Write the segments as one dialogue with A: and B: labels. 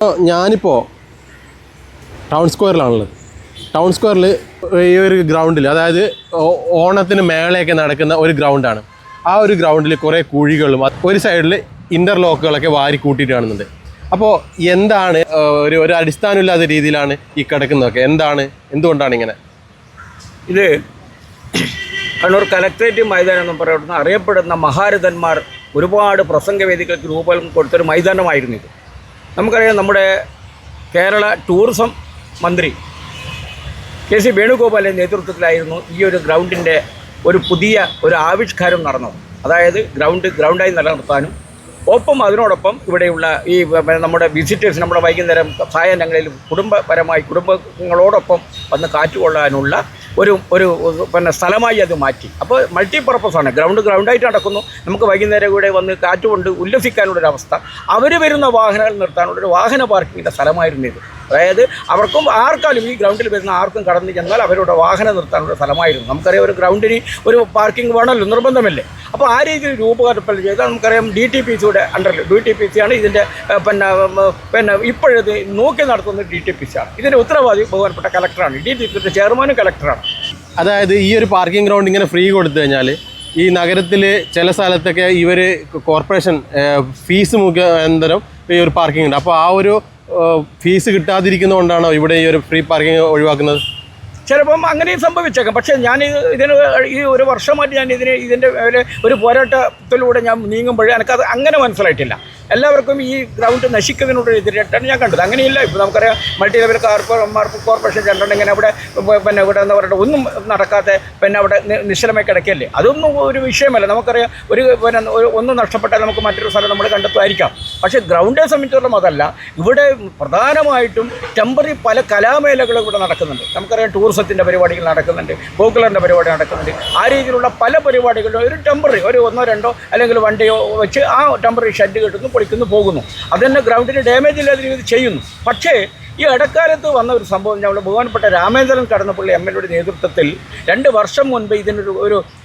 A: ഞാനിപ്പോൾ town സ്ക്വയറിലാണുള്ളത്. Town സ്ക്വയറിൽ ഈ ഒരു ഗ്രൗണ്ടിൽ, അതായത് ഓണത്തിന് മേളയൊക്കെ നടക്കുന്ന ഒരു ഗ്രൗണ്ടാണ്. ആ ഒരു ഗ്രൗണ്ടിൽ കുറേ കുഴികളും ഒരു സൈഡിൽ ഇൻ്റർലോക്കുകളൊക്കെ വാരി കൂട്ടിയിട്ട് കാണുന്നുണ്ട്. അപ്പോൾ എന്താണ് ഒരു അടിസ്ഥാനമില്ലാത്ത രീതിയിലാണ് ഈ കിടക്കുന്നതൊക്കെ? എന്തുകൊണ്ടാണ് ഇങ്ങനെ?
B: ഇത് കണ്ണൂർ കലക്ട്രേറ്റ് മൈതാനം എന്ന് പറയുന്ന അറിയപ്പെടുന്ന മഹാരഥന്മാർ ഒരുപാട് പ്രസംഗവേദികൾക്ക് രൂപം കൊടുത്തൊരു മൈതാനമായിരുന്നു ഇത്. നമുക്കറിയാം, നമ്മുടെ കേരള ടൂറിസം മന്ത്രി KC വേണുഗോപാലിൻ്റെ നേതൃത്വത്തിലായിരുന്നു ഈ ഒരു ഗ്രൗണ്ടിൻ്റെ പുതിയ ആവിഷ്കാരം നടന്നത്. അതായത് ഗ്രൗണ്ടായി നിലനിർത്താനും ഒപ്പം അതിനോടൊപ്പം ഇവിടെയുള്ള ഈ നമ്മുടെ വിസിറ്റേഴ്സ്, നമ്മുടെ വൈകുന്നേരം സായാഹ്നങ്ങളിൽ കുടുംബങ്ങളോടൊപ്പം വന്ന് കാറ്റുകൊള്ളാനുള്ള ഒരു സ്ഥലമായി അത് മാറ്റി. അപ്പോൾ മൾട്ടിപർപ്പസാണ്. ഗ്രൗണ്ടായിട്ട് നടക്കുന്നു. നമുക്ക് വൈകുന്നേരം ഇവിടെ വന്ന് കാറ്റുകൊണ്ട് ഉല്ലസിക്കാനുള്ളൊരവസ്ഥ. അവർ വരുന്ന വാഹനങ്ങൾ നിർത്താനുള്ളൊരു വാഹന പാർക്കിങ്ങിൻ്റെ സ്ഥലമായിരുന്നു ഇത്. അതായത് ആർക്കാലും ഈ ഗ്രൗണ്ടിൽ വരുന്ന ആർക്കും കടന്നു ചെന്നാൽ അവരുടെ വാഹനം നിർത്താനുള്ള സ്ഥലമായിരുന്നു. നമുക്കറിയാം, ഒരു ഗ്രൗണ്ടിന് ഒരു പാർക്കിംഗ് വേണമല്ലോ, നിർബന്ധമല്ലേ. അപ്പോൾ ആ രീതിയിൽ രൂപകൽപ്പന ചെയ്താൽ നമുക്കറിയാം DTPCയുടെ അണ്ടറിൽ DTPC ആണ് ഇതിൻ്റെ ഇപ്പോഴത് നോക്കി നടത്തുന്നത് DTPC ആണ്. ഇതിൻ്റെ ഉത്തരവാദി ബഹുമാനപ്പെട്ട കലക്ടറാണ്. DTPCയുടെ ചെയർമാനും കലക്ടറാണ്.
A: അതായത് ഈ ഒരു പാർക്കിംഗ് ഗ്രൗണ്ട് ഇങ്ങനെ ഫ്രീ കൊടുത്തു കഴിഞ്ഞാൽ ഈ നഗരത്തിൽ ചില സ്ഥലത്തൊക്കെ ഇവർ കോർപ്പറേഷൻ ഫീസ് മുഖാന്തരം ഈ ഒരു പാർക്കിംഗ് ഉണ്ട്. അപ്പോൾ ആ ഒരു ഫീസ് കിട്ടാതിരിക്കുന്നതുകൊണ്ടാണോ ഇവിടെ ഈ ഒരു ഫ്രീ പാർക്കിംഗ് ഒഴിവാക്കുന്നത്?
B: ചിലപ്പം അങ്ങനെയും സംഭവിച്ചേക്കാം. പക്ഷേ ഇതിന് ഈ ഒരു വർഷമായിട്ട് ഇതിൻ്റെ ഒരു പോരാട്ടത്തിലൂടെ ഞാൻ നീങ്ങുമ്പോഴേ എനിക്കത് അങ്ങനെ മനസ്സിലായിട്ടില്ല. എല്ലാവർക്കും ഈ ഗ്രൗണ്ട് നശിക്കുന്നതിനോട് എതിരായിട്ടാണ് ഞാൻ കണ്ടത്. അങ്ങനെയില്ല. ഇപ്പോൾ നമുക്കറിയാം, മൾട്ടി ലെവൽ കോർപ്പറേഷൻ സെൻ്ററുണ്ട്. ഇങ്ങനെ ഇവിടെ ഇവിടെ എന്താ പറയുക, ഒന്നും നടക്കാതെ അവിടെ നിശ്ചലമായി കിടക്കല്ലേ. അതൊന്നും ഒരു വിഷയമല്ല. നമുക്കറിയാം, ഒന്നും നഷ്ടപ്പെട്ടാൽ നമുക്ക് മറ്റൊരു സ്ഥലം നമ്മൾ കണ്ടെത്തുമായിരിക്കാം. പക്ഷേ ഗ്രൗണ്ടിനെ സംബന്ധിച്ചിടത്തോളം അതല്ല. ഇവിടെ പ്രധാനമായിട്ടും ടെമ്പററി പല കലാമേളകളും ഇവിടെ നടക്കുന്നുണ്ട്. നമുക്കറിയാം, ടൂറിസത്തിൻ്റെ പരിപാടികൾ നടക്കുന്നുണ്ട്, പോക്കുലറിൻ്റെ പരിപാടി നടക്കുന്നുണ്ട്. ആ രീതിയിലുള്ള പല പരിപാടികളും ഒരു ടെമ്പററി ഒന്നോ രണ്ടോ അല്ലെങ്കിൽ വണ്ടിയോ വെച്ച് ആ ടെമ്പററി ഷെഡ് കിട്ടുന്നു, പൊളിക്കുന്നു, പോകുന്നു. അതുതന്നെ ഗ്രൗണ്ടിന് ഡാമേജ് ഇല്ലാത്ത രീതിയിൽ ചെയ്യുന്നു. പക്ഷേ ഈ ഇടക്കാലത്ത് വന്ന ഒരു സംഭവം, ഞങ്ങളുടെ ബഹുമാനപ്പെട്ട രാമേന്ദ്രൻ കടന്നപ്പള്ളി MLAയുടെ നേതൃത്വത്തിൽ 2 വർഷം മുൻപ് ഇതിനൊരു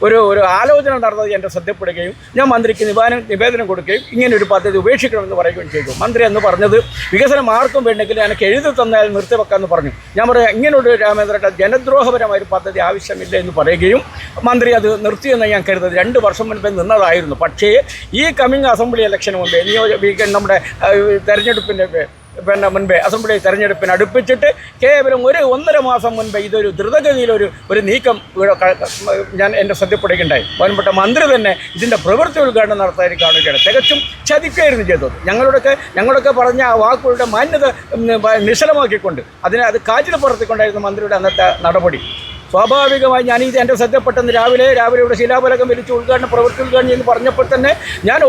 B: ഒരു ആലോചന നടന്നത് എൻ്റെ ശ്രദ്ധപ്പെടുകയും ഞാൻ മന്ത്രിക്ക് നിവേദനം കൊടുക്കുകയും ഇങ്ങനെ ഒരു പദ്ധതി ഉപേക്ഷിക്കണമെന്ന് പറയുകയും ചെയ്തു. മന്ത്രി എന്ന് പറഞ്ഞത്, വികസനം ആർക്കും വേണ്ടെങ്കിൽ എനിക്ക് എഴുതി തന്നാൽ നിർത്തിവെക്കാമെന്ന് പറഞ്ഞു. ഞാൻ പറയാം, ഇങ്ങനൊരു രാമേന്ദ്രൻ്റെ ജനദ്രോഹപരമായ ഒരു പദ്ധതി ആവശ്യമില്ല എന്ന് പറയുകയും മന്ത്രി അത് നിർത്തിയെന്ന് ഞാൻ കരുതുന്നത് 2 വർഷം മുൻപേ നിന്നതായിരുന്നു. പക്ഷേ ഈ കമ്മിങ് അസംബ്ലി ഇലക്ഷന് മുമ്പേ നമ്മുടെ തെരഞ്ഞെടുപ്പിൻ്റെ മുൻപേ അസംബ്ലി തെരഞ്ഞെടുപ്പിന് അടുപ്പിച്ചിട്ട് കേവലം 1.5 മാസം മുൻപേ ഇതൊരു ദ്രുതഗതിയിൽ ഒരു നീക്കം ഞാൻ എൻ്റെ ശ്രദ്ധപ്പെടുകയുണ്ടായി. ബഹുമാനപ്പെട്ട മന്ത്രി തന്നെ ഇതിൻ്റെ പ്രവൃത്തി ഉദ്ഘാടനം നടത്താൻ കാണുകയാണ്. തികച്ചും ചതിക്കുകയായിരുന്നു ചെയ്തത്. ഞങ്ങളൊക്കെ പറഞ്ഞ ആ വാക്കുകളുടെ മാന്യത നിശ്ചലമാക്കിക്കൊണ്ട് അത് കാറ്റിൽ പറത്തിക്കൊണ്ടായിരുന്നു മന്ത്രിയുടെ അന്നത്തെ നടപടി. സ്വാഭാവികമായി ഞാനിത് എൻ്റെ ശ്രദ്ധപ്പെട്ടെന്ന് രാവിലെ ഇവിടെ ശിലാഫലകം വിരിച്ച് പ്രവൃത്തി ഉദ്ഘാടനം എന്ന് പറഞ്ഞപ്പോൾ തന്നെ ഞാൻ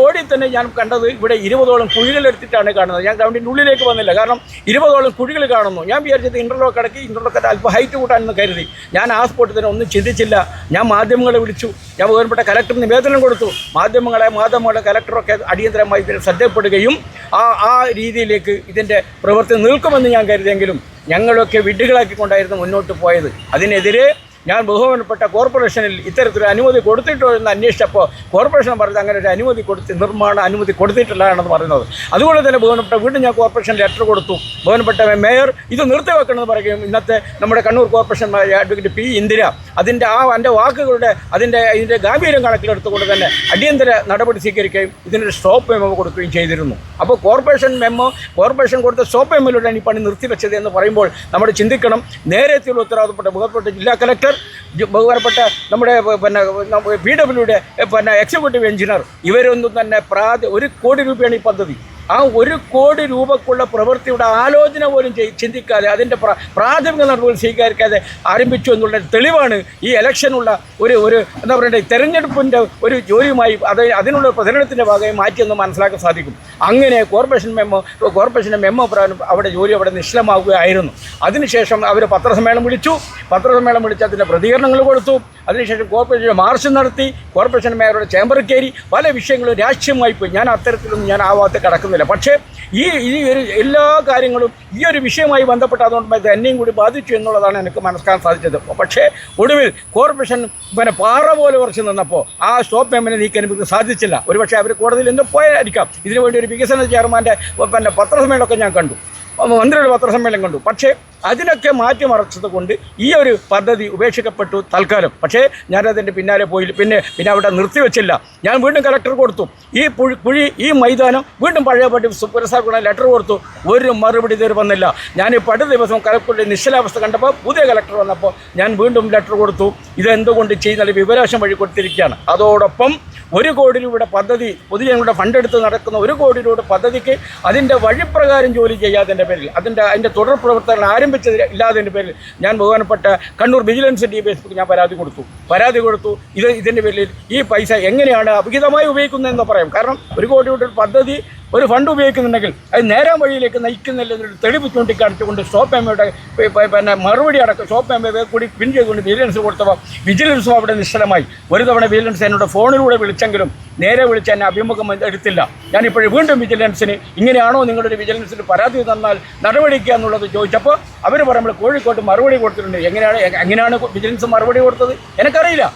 B: ഞാൻ കണ്ടത് ഇവിടെ 20ഓളം കുഴികളെടുത്തിട്ടാണ് കാണുന്നത്. ഞാൻ ഗ്രൗണ്ടിൻ്റെ ഉള്ളിലേക്ക് വന്നില്ല, കാരണം 20ഓളം കുഴികൾ കാണുന്നു. ഞാൻ വിചാരിച്ചത് ഇൻ്റർലോക്ക് അല്പം ഹൈറ്റ് കൂട്ടാനെന്ന് കരുതി. ഞാൻ ആ സ്പോട്ടിൽ തന്നെ ഒന്നും ചിന്തിച്ചില്ല. ഞാൻ മാധ്യമങ്ങളെ വിളിച്ചു. ഞാൻ ബഹുമാനപ്പെട്ട കലക്ടറിന് നിവേദനം കൊടുത്തു. മാധ്യമങ്ങളെ കലക്ടറൊക്കെ അടിയന്തരമായി ഇതിനെ ശ്രദ്ധപ്പെടുകയും ആ രീതിയിലേക്ക് ഇതിൻ്റെ പ്രവൃത്തി നിൽക്കുമെന്ന് ഞാൻ കരുതിയെങ്കിലും ഞങ്ങളൊക്കെ വിഡ്ഢികളാക്കിക്കൊണ്ടായിരുന്നു മുന്നോട്ട് പോയത്. അതിനെതിരെ ഞാൻ ബഹുമാനപ്പെട്ട കോർപ്പറേഷനിൽ ഇത്തരത്തിലൊരു അനുമതി കൊടുത്തിട്ടോ എന്ന് അന്വേഷിച്ചപ്പോൾ കോർപ്പറേഷൻ പറഞ്ഞത് അങ്ങനെ ഒരു നിർമ്മാണ അനുമതി കൊടുത്തിട്ടില്ലാണെന്ന് പറയുന്നത്. അതുകൊണ്ട് തന്നെ ബഹുമാനപ്പെട്ട വീണ്ടും ഞാൻ കോർപ്പറേഷൻ ലെറ്റർ കൊടുത്തു. ബഹുമാനപ്പെട്ട മേയർ ഇത് നിർത്തിവെക്കണമെന്ന് പറയുകയും ഇന്നത്തെ നമ്മുടെ Kannur corporation advocate P. Indira എൻ്റെ വാക്കുകളുടെ ഇതിൻ്റെ ഗാംഭീര്യം കണക്കിലെടുത്തുകൊണ്ട് തന്നെ അടിയന്തര നടപടി സ്വീകരിക്കുകയും ഇതിനൊരു സ്റ്റോപ്പ് മെമ്മോ കൊടുക്കുകയും ചെയ്തിരുന്നു. അപ്പോൾ കോർപ്പറേഷൻ കൊടുത്ത സ്റ്റോപ്പ് മെമ്മോയിലൂടെയാണ് ഈ പണി നിർത്തിവെച്ചത് എന്ന് പറയുമ്പോൾ നമ്മൾ ചിന്തിക്കണം. നേരത്തെയുള്ള ഉത്തരവാദപ്പെട്ട ബഹുമാനപ്പെട്ട ജില്ലാ കലക്ടർ, ബഹുമാനപ്പെട്ട നമ്മുടെ PWയുടെ എക്സിക്യൂട്ടീവ് എഞ്ചിനീയർ, ഇവരൊന്നും തന്നെ 1 കോടി രൂപയാണ് ഈ പദ്ധതി. ആ 1 കോടി രൂപക്കുള്ള പ്രവൃത്തിയുടെ ആലോചന പോലും ചിന്തിക്കാതെ അതിൻ്റെ പ്രാഥമിക നടപടികൾ സ്വീകരിക്കാതെ ആരംഭിച്ചു എന്നുള്ള തെളിവാണ് ഈ ഇലക്ഷനുള്ള ഒരു എന്താ പറയുക തെരഞ്ഞെടുപ്പിൻ്റെ ഒരു ജോലിയുമായി അതിനുള്ള പ്രചരണത്തിൻ്റെ ഭാഗമായി മാറ്റിയെന്ന് മനസ്സിലാക്കാൻ സാധിക്കും. അങ്ങനെ കോർപ്പറേഷൻ്റെ മെമ്മോ പ്രകാരം അവിടെ നിശ്ചലമാവുകയായിരുന്നു. അതിനുശേഷം അവർ പത്രസമ്മേളനം വിളിച്ച് അതിൻ്റെ പ്രതികരണങ്ങൾ കൊടുത്തു. അതിനുശേഷം കോർപ്പറേഷൻ മാർച്ച് നടത്തി. കോർപ്പറേഷൻ മേയറുടെ ചേംബറിൽ കയറി പല വിഷയങ്ങളും രാഷ്ട്രീയമായി പോയി. ഞാൻ അത്തരത്തിലൊന്നും ഞാൻ ആ ഭാഗത്ത് കടക്കുന്നില്ല. പക്ഷേ ഈ എല്ലാ കാര്യങ്ങളും ഈ ഒരു വിഷയമായി ബന്ധപ്പെട്ട് അതുകൊണ്ട് എന്നെയും കൂടി ബാധിച്ചു എന്നുള്ളതാണ് എനിക്ക് മനസ്സിലാക്കാൻ സാധിച്ചത്. പക്ഷേ ഒടുവിൽ കോർപ്പറേഷൻ പാറ പോലെ ഉറച്ചു നിന്നപ്പോൾ ആ സ്റ്റോപ്പ് മെമ്മോനെ നീക്കാൻ എനിക്ക് സാധിച്ചില്ല. ഒരുപക്ഷെ അവർ കോടതിയിൽ എന്തോ പോയായിരിക്കാം. ഇതിനുവേണ്ടി ഒരു വികസന ചെയർമാൻ്റെ പത്രസമ്മേളനമൊക്കെ ഞാൻ കണ്ടു. മന്ത്രിയുടെ പത്രസമ്മേളനം കണ്ടു. പക്ഷേ അതിനൊക്കെ മാറ്റിമറിച്ചത് കൊണ്ട് ഈ ഒരു പദ്ധതി ഉപേക്ഷിക്കപ്പെട്ടു തൽക്കാലം. പക്ഷേ ഞാനതിൻ്റെ പിന്നാലെ പോയി പിന്നെ അവിടെ നിർത്തിവെച്ചില്ല. ഞാൻ വീണ്ടും കളക്ടർ കൊടുത്തു. ഈ കുഴി ഈ മൈതാനം വീണ്ടും പഴയപടി പുരസ്കാരം ലെറ്റർ കൊടുത്തു. ഒരു മറുപടി ഇതുവരെ വന്നില്ല. ഞാനിപ്പോൾ അടുത്ത ദിവസം കളക്ടറുടെ നിശ്ചലാവസ്ഥ കണ്ടപ്പോൾ പുതിയ കളക്ടർ വന്നപ്പോൾ ഞാൻ വീണ്ടും ലെറ്റർ കൊടുത്തു. ഇതെന്തുകൊണ്ട് ചെയ്യുന്ന വിവരാശം വഴി കൊടുത്തിരിക്കുകയാണ്. അതോടൊപ്പം 1 കോടി രൂപയുടെ പദ്ധതി, പൊതുജനങ്ങളുടെ ഫണ്ട് എടുത്ത് നടക്കുന്ന 1 കോടി രൂപയുടെ പദ്ധതിക്ക് അതിൻ്റെ വഴിപ്രകാരം ജോലി ചെയ്യാതിൻ്റെ പേരിൽ, അതിൻ്റെ തുടർ പ്രവർത്തനങ്ങൾ ആരംഭിച്ചത് ഇല്ലാതിൻ്റെ പേരിൽ ഞാൻ ബഹുമാനപ്പെട്ട കണ്ണൂർ വിജിലൻസ് DPSP ഞാൻ പരാതി കൊടുത്തു. ഇതിൻ്റെ പേരിൽ ഈ പൈസ എങ്ങനെയാണ് അവിഹിതമായി ഉപയോഗിക്കുന്നതെന്ന് പറയാം. കാരണം 1 കോടി രൂപയുടെ പദ്ധതി ഒരു ഫണ്ട് ഉപയോഗിക്കുന്നുണ്ടെങ്കിൽ അത് നേരാൻ വഴിയിലേക്ക് നയിക്കുന്നില്ല എന്നൊരു തെളിവ് ചൂണ്ടിക്കാണിച്ചുകൊണ്ട് സ്റ്റോപ്പ് എമ്മയുടെ മറുപടി അടക്കം സ്റ്റോപ്പ് എമ്മയെ കൂടി പിൻ ചെയ്തുകൊണ്ട് വിജിലൻസ് കൊടുത്തപ്പോൾ വിജിലൻസും അവിടെ നിശ്ചലമായി. ഒരു തവണ വിജിലൻസ് എന്നോട് ഫോണിലൂടെ വിളിച്ചെങ്കിലും നേരെ വിളിച്ച് എന്നെ അഭിമുഖം എടുത്തില്ല. ഞാനിപ്പോഴും വീണ്ടും വിജിലൻസിന് ഇങ്ങനെയാണോ നിങ്ങളുടെ വിജിലൻസിന് പരാതി തന്നാൽ നടപടിക്കുക എന്നുള്ളത് ചോദിച്ചപ്പോൾ അവർ പറയുമ്പോൾ കോഴിക്കോട്ട് മറുപടി കൊടുത്തിട്ടുണ്ട്. എങ്ങനെയാണ് വിജിലൻസ് മറുപടി കൊടുത്തത് എനിക്കറിയില്ല.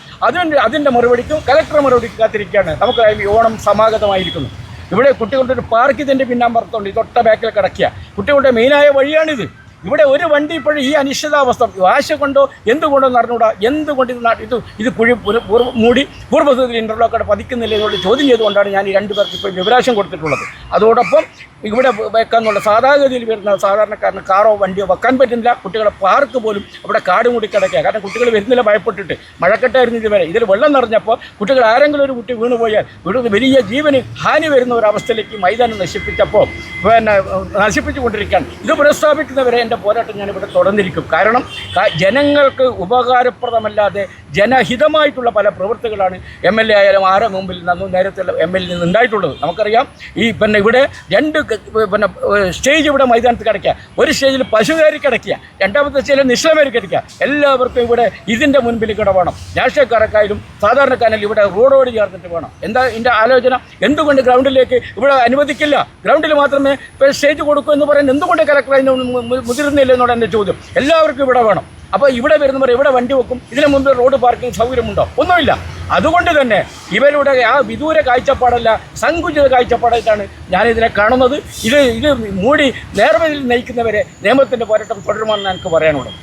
B: അതിൻ്റെ മറുപടിക്കും കലക്ടർ മറുപടിക്ക് കാത്തിരിക്കുകയാണ്. നമുക്ക് ഈ ഓണം സമാഗതമായിരിക്കുന്നു. ഇവിടെ കുട്ടികളുടെ ഒരു പാർക്ക് ഇതിൻ്റെ പിന്നാമ്പുറത്തുണ്ട്. തൊട്ട ബാക്കിൽ കിടക്കുക കുട്ടികളുടെ മെയിനായ വഴിയാണിത്. ഇവിടെ ഒരു വണ്ടി ഇപ്പോഴും ഈ അനിശ്ചിതാവസ്ഥ വാശ കൊണ്ടോ എന്തുകൊണ്ടോ നടന്നുകൂടാ. എന്തുകൊണ്ട് ഇത് കുഴി മൂടി പൂർവ്വസ്ഥിതിയിൽ ഇൻ്റർലോക്കോടെ പതിക്കുന്നില്ല എന്നുള്ള ചോദ്യം ചെയ്തുകൊണ്ടാണ് ഞാൻ ഈ 2 പേർക്ക് ഇപ്പോൾ വിവരാശം കൊടുത്തിട്ടുള്ളത്. അതോടൊപ്പം ഇവിടെ വെക്കാന്നുള്ള സാധാരണഗതിയിൽ വരുന്ന സാധാരണക്കാരന് കാറോ വണ്ടിയോ വെക്കാൻ പറ്റുന്നില്ല. കുട്ടികളെ പാർക്ക് പോലും അവിടെ കാട് മൂടി കിടക്കുക. കാരണം കുട്ടികൾ വരുന്നില്ല ഭയപ്പെട്ടിട്ട്. മഴക്കെട്ടായിരുന്നു ഇതുവരെ. ഇതിൽ വെള്ളം നിറഞ്ഞപ്പോൾ കുട്ടികൾ ആരെങ്കിലും ഒരു കുട്ടി വീണുപോയാൽ വലിയ ജീവന് ഹാനി വരുന്ന ഒരവസ്ഥയിലേക്ക് മൈതാനം നശിപ്പിച്ചപ്പോൾ നശിപ്പിച്ചുകൊണ്ടിരിക്കുകയാണ്. ഇത് പുനഃസ്ഥാപിക്കുന്നവരെ എൻ്റെ പോരാട്ടം ഞാനിവിടെ തുടർന്നിരിക്കും. കാരണം ജനങ്ങൾക്ക് ഉപകാരപ്രദമല്ലാതെ ജനഹിതമായിട്ടുള്ള പല പ്രവൃത്തികളാണ് MLA ആയാലും ആരെ മുമ്പിൽ നേരത്തെ MLA നിന്ന് ഉണ്ടായിട്ടുള്ളത്. നമുക്കറിയാം ഈ ഇവിടെ 2 സ്റ്റേജ് ഇവിടെ മൈതാനത്ത് കിടക്കുക. ഒരു സ്റ്റേജിൽ പശുകാരി കിടക്കുക, രണ്ടാമത്തെ സ്റ്റേജിൽ നിശ്ചലമേരി കിടക്കുക. എല്ലാവർക്കും ഇവിടെ ഇതിൻ്റെ മുൻപിൽ കൂടെ വേണം. രാഷ്ട്രീയക്കാരക്കായാലും സാധാരണക്കാരായാലും ഇവിടെ റോഡോട് ചേർന്നിട്ട് വേണം. എന്താ ഇതിൻ്റെ ആലോചന? എന്തുകൊണ്ട് ഗ്രൗണ്ടിലേക്ക് ഇവിടെ അനുവദിക്കില്ല? ഗ്രൗണ്ടിൽ മാത്രമേ സ്റ്റേജ് കൊടുക്കൂ എന്ന് പറയുന്നത് എന്തുകൊണ്ട് കലക്ടർ അതിന് മുതിരുന്നില്ല എന്നാണ് എൻ്റെ ചോദ്യം. എല്ലാവർക്കും ഇവിടെ വേണം. അപ്പോൾ ഇവിടെ വരുന്നവർ ഇവിടെ വണ്ടി വെക്കും. ഇതിന് മുമ്പ് റോഡ് പാർക്കിംഗ് സൗകര്യമുണ്ടോ? ഒന്നുമില്ല. അതുകൊണ്ട് തന്നെ ഇവരുടെ ആ വിദൂര കാഴ്ചപ്പാടല്ല, സങ്കുചിത കാഴ്ചപ്പാടായിട്ടാണ് ഞാനിതിനെ കാണുന്നത്. ഇത് മൂടി നേർവഴിയിൽ നയിക്കുന്നവരെ നിയമത്തിൻ്റെ പോരാട്ടം തുടരുമെന്ന് എനിക്ക് പറയാനുള്ളത്.